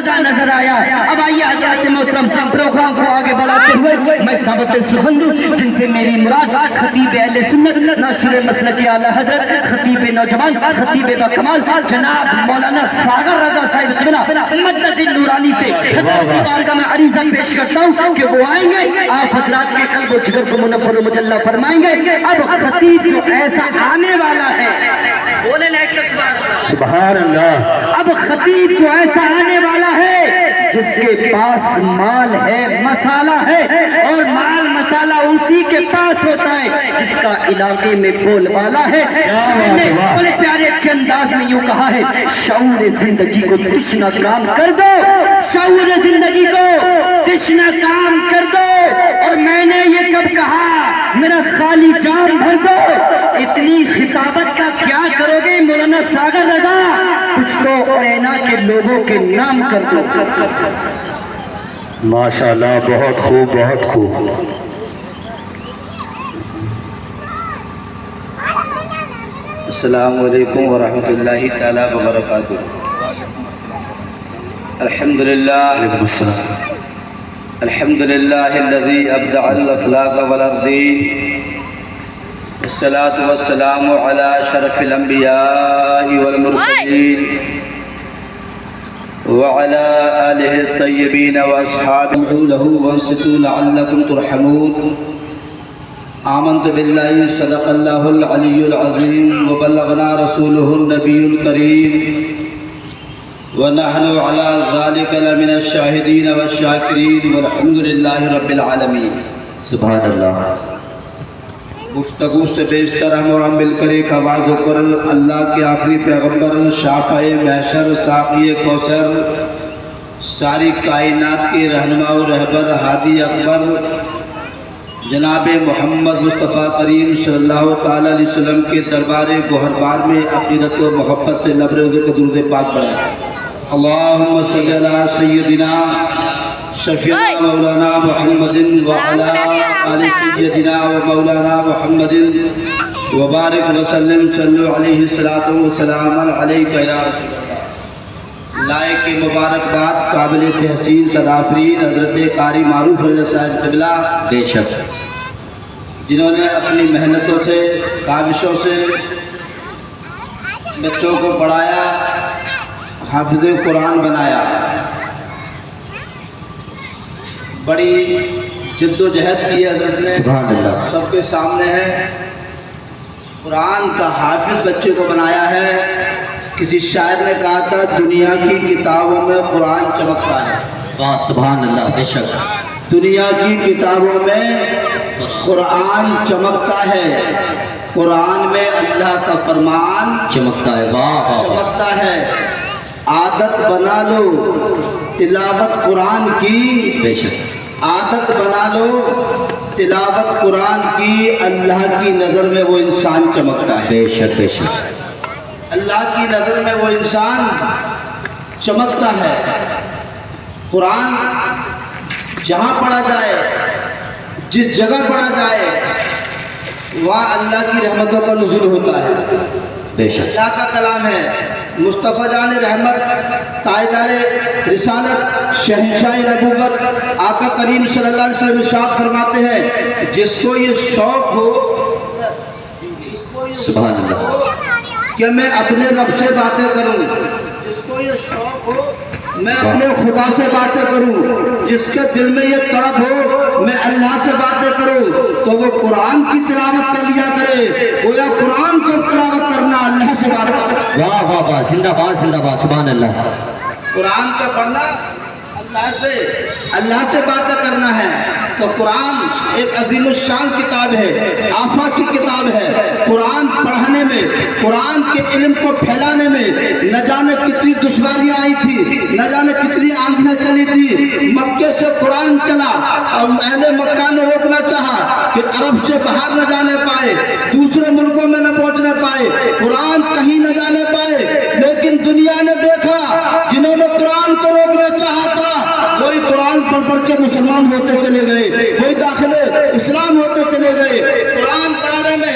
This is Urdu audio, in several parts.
رضا نظر آیا۔ اب آئیے حضرات محترم پروگرام کو آگے بڑھاتے ہوئے میں دعوت سخن دوں جن سے میری مراد خطیب اہل سنت ناشر مسلک اعلی حضرت خطیب نوجوان خطیب با کمال جناب مولانا ساغر رضا صاحب قبلہ مدد نورانی سے حضرت کی بارگاہ میں عریضہ پیش کرتا ہوں کہ وہ آئیں گے، آپ حضرات کے قلب و جگر کو منور و مجلہ فرمائیں گے۔ اب خطیب جو ایسا آنے والا ہے، بولے سبحان اللہ، اب خطیب جو ایسا آنے والا ہے جس کے پاس مال ہے، مسالہ ہے، اور مال مسالہ اسی کے پاس ہوتا ہے جس کا علاقے میں بول بالا ہے۔ شاعر نے بڑے پیارے اچھے انداز میں یوں کہا ہے، شعور زندگی کو تشنا کام کر دو، شعور زندگی کو تشنا کام کر دو۔ اور میں نے یہ کب کہا، میرا خالی جام بھر دو۔ اتنی خطابت کا کیا کرو گے مولانا ساغر رضا؟ کچھ تو ارینا کے لوگوں کے نام کر دو۔ ماشاءاللہ، بہت خوب، بہت خوب۔ السلام علیکم ورحمۃ اللہ تعالی وبرکاتہ۔ الحمدللہ علیکم السلام۔ الحمدللہ الذی ابدع الافلاک والارضین، والصلاة والسلام علی شرف الانبیاء والمرسلین وعلى آلہ الطیبین واصحابہ لہ وانصتوا لعلکم ترحمون۔ آمنت باللہ صدق اللہ العلی العظیم وبلغنا رسولہ النبی الکریم ونحن علی ذلک لمن الشاہدین والشاکرین والحمد للہ رب العالمین۔ سبحان اللہ۔ گفتگو سے بیشتر ہم مل کر ایک آواز ہو کر اللہ کے آخری پیغمبر شافع محشر ساقی کوثر ساری کائنات کے رہنما و رہبر ہادی اکبر جناب محمد مصطفیٰ کریم صلی اللہ تعالی علیہ وسلم کے دربار گوہربار میں عقیدت و محبت سے لبریز کو درود پاک پڑھیں۔ اللہم صلی علی سیدنا شفیعنا مولانا محمد وعلا آل سیدنا و مولانا محمد وبارک وسلم صلو علیہ السلام علیکہ یا رسول اللہ۔ لائق مبارکباد قابل تحسین صدافرین حضرت قاری معروف رضا صاحب قبلہ، بے شک، جنہوں نے اپنی محنتوں سے کاوشوں سے بچوں کو پڑھایا، حافظ قرآن بنایا، بڑی جد و جہد کی حضرت نے، سبحان اللہ۔ سب کے سامنے ہے، قرآن کا حافظ بچے کو بنایا ہے۔ کسی شاعر نے کہا تھا دنیا کی کتابوں میں قرآن چمکتا ہے، واہ سبحان اللہ، بے شک، دنیا کی کتابوں میں قرآن چمکتا ہے، قرآن میں اللہ کا فرمان چمکتا ہے، واہ واہ واہ، چمکتا ہے۔ عادت بنا لو تلاوت قرآن کی، بے شک، عادت بنا لو تلاوت قرآن کی، اللہ کی نظر میں وہ انسان چمکتا ہے، بے شک، بے شک، اللہ کی نظر میں وہ انسان چمکتا ہے۔ قرآن جہاں پڑھا جائے، جس جگہ پڑھا جائے، وہاں اللہ کی رحمتوں کا نزول ہوتا ہے، بے شک، اللہ کا کلام ہے۔ مصطفیٰ جان رحمت، تاجدار رسالت، شہنشاہ نبوت، آقا کریم صلی اللہ علیہ وسلم ارشاد فرماتے ہیں، جس کو یہ شوق ہو سبحان اللہ، کہ میں اپنے رب سے باتیں کروں، جس کو یہ شوق ہو میں اپنے خدا سے باتیں کروں، جس کے دل میں یہ طلب ہو میں اللہ سے باتیں کروں، تو وہ قرآن کی تلاوت کر لیا کرے۔ گویا قرآن کو تلاوت کرنا، اللہ سے بات کرنا، واہ واہ واہ، زندہ باد، زندہ باد، سبحان اللہ، قرآن کا پڑھنا اللہ سے باتیں کرنا ہے۔ تو قرآن ایک عظیم الشان کتاب ہے، آفاقی کتاب ہے۔ قرآن پڑھانے میں، قرآن کے علم کو پھیلانے میں نہ جانے کتنی دشواریاں آئی تھی، نہ جانے کتنی آندھیاں چلی تھی۔ مکے سے قرآن چلا اور اہل مکہ نے روکنا چاہا کہ عرب سے باہر نہ جانے پائے، دوسرے ملکوں میں نہ پہنچنے پائے، قرآن کہیں نہ جانے پائے، لیکن دنیا نے دیکھا جنہوں نے قرآن کو روکنا چاہا تھا وہی قرآن پڑھ کے مسلمان ہوتے چلے گئے، وہی داخل اسلام ہوتے چلے گئے۔ قرآن پڑھانے میں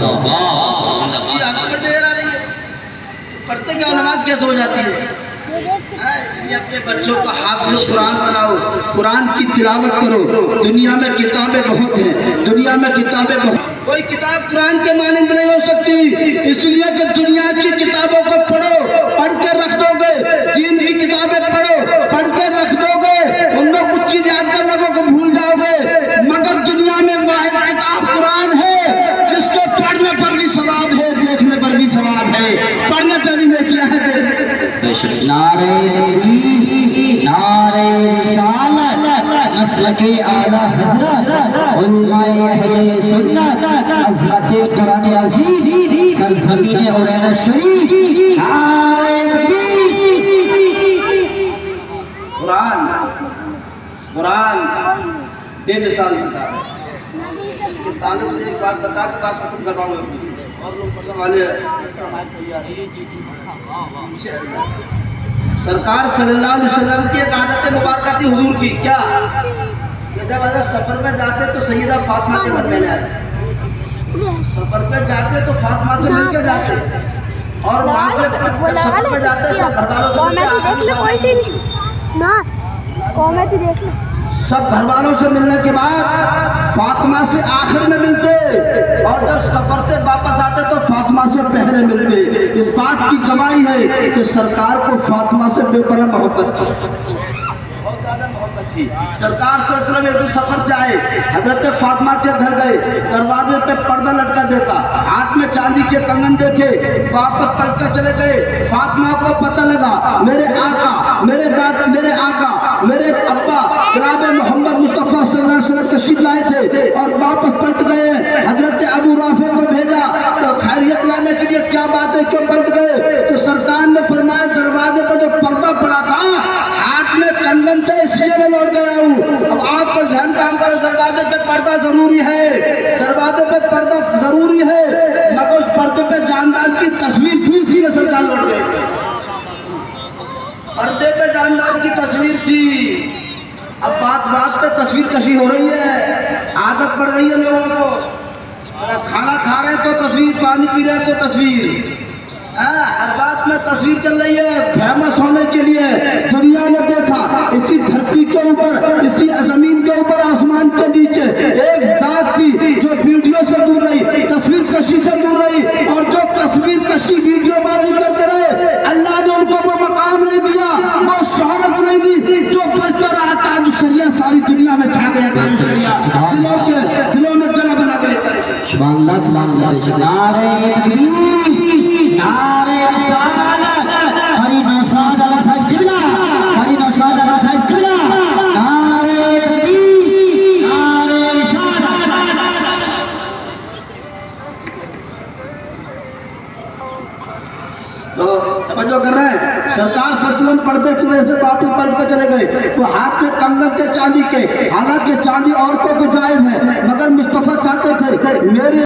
یہ اکبر دیر آ رہی ہے، پڑھتے کیا نماز کیسے ہو جاتی ہے؟ اس لیے اپنے بچوں کو حافظ قرآن بناؤ، قرآن کی تلاوت کرو. دنیا میں کتابیں بہت ہیں، دنیا میں کتابیں بہت، کوئی کتاب قرآن کے مانند نہیں ہو سکتی. اس لیے کہ دنیا کی کتابوں کو پڑھو، پڑھ کے رکھ دو گے. دین کی کتابیں پڑھو، پڑھ کے رکھ دو گے. ان میں کچھ چیز یاد کر لوگوں کو بھول جاؤ گے. مگر دنیا میں واحد کتاب قرآن ہے جس کو پڑھنے پر بھی ثواب ہے، دیکھنے پر بھی ثواب ہے. پڑھنے پہ بھی نیکیاں ہیں. نعرہ تکبیر، نعرہ رسالت، مسلک اعلی حضرت علماء اہل سنت، عظمت قرآن عظیم، سرزمین عرین شریف. نعرہ تکبیر. قرآن بے مثال کتاب ہے. اس کے تعلق سے ایک بات بتا کے بات ختم کرواؤں گا. اور لوگ پڑھنے والے سرکار صلی اللہ علیہ وسلم کی ایک عادت مبارکہ تھی حضور کی. کیا کہ جب اگر سفر میں جاتے تو سیدہ فاطمہ کے گھر میں جاتے، سفر پہ جاتے تو فاطمہ سے مل کے جاتے، اور وہاں سے سفر پہ جاتے تو گھر والوں سے سب گھر والوں سے ملنے کے بعد فاطمہ سے آخر میں ملتے، اور جب سفر سے واپس آتے تو فاطمہ سے پہلے ملتے. اس بات کی گواہی ہے کہ سرکار کو فاطمہ سے بے پناہ محبت تھی، بہت زیادہ محبت تھی. سرکار صلی اللہ علیہ وسلم ایک دن سفر سے آئے، حضرت فاطمہ کے گھر گئے، دروازے پہ پردہ لٹکا دیکھا، ہاتھ میں چاندی کے کنگن دیکھے، واپس پلٹ کر چلے گئے. فاطمہ کو پتہ لگا میرے آقا، میرے دادا، میرے آقا، میرے ابا جناب محمد مصطفیٰ صلی اللہ علیہ وسلم تشریف لائے تھے اور واپس پلٹ گئے. حضرت ابو رافع کو بھیجا تو خیریت لانے کے لیے کیا بات ہے، کیوں پلٹ گئے؟ تو سرکار نے فرمایا دروازے پہ جو پردہ پڑا تھا ہاتھ میں کنگن تھے اس لیے میں لوٹ گیا ہوں. اب آپ کا ذہن کام کرے، دروازے پہ پردہ ضروری ہے، دروازے پہ پردہ ضروری ہے، مگر اس پردے پہ جاندار کی تصویر تھی اس لیے سرکار لوٹ گئے. پردے پہ جاندار کی تصویر تھی. اب بات پہ تصویر کشی ہو رہی ہے، عادت پڑ گئی ہے لوگوں کو. کھانا کھا رہے ہیں تو تصویر، پانی پی رہے ہیں تو تصویر، ہر بات میں تصویر چل رہی ہے فیمس ہونے کے لیے. دنیا نے دیکھا اسی دھرتی کے اوپر، اسی زمین کے اوپر، آسمان کے نیچے ایک ذات تھی جو ویڈیو سے دور رہی، تصویر کشی سے دور رہی، اور جو تصویر کشی ویڈیو بازی کرتے رہے اللہ نے ان کو وہ مقام نہیں دیا، وہ شہرت نہیں دی جو بچتا رہا. تاج شریعہ ساری دنیا میں چھا گیا، تاج شریعہ دلوں میں جگہ بنا گئے. سبحان اللہ، سبحان اللہ. نعرہ تکبیر، نعرہ رسالت، قاری نوشاد علی صاحب قبلہ، قاری نوشاد علی صاحب قبلہ. نعرہ تکبیر، نعرہ رسالت. تو توجہ کر رہے ہیں، سرکار صلی اللہ علیہ وسلم پردے کی وجہ سے واپس پلٹ کے چلے گئے. وہ ہاتھ میں کنگن تھے چاندی کے، حالانکہ چاندی عورتوں کو جائز ہے، مگر مصطفیٰ چاہتے تھے میرے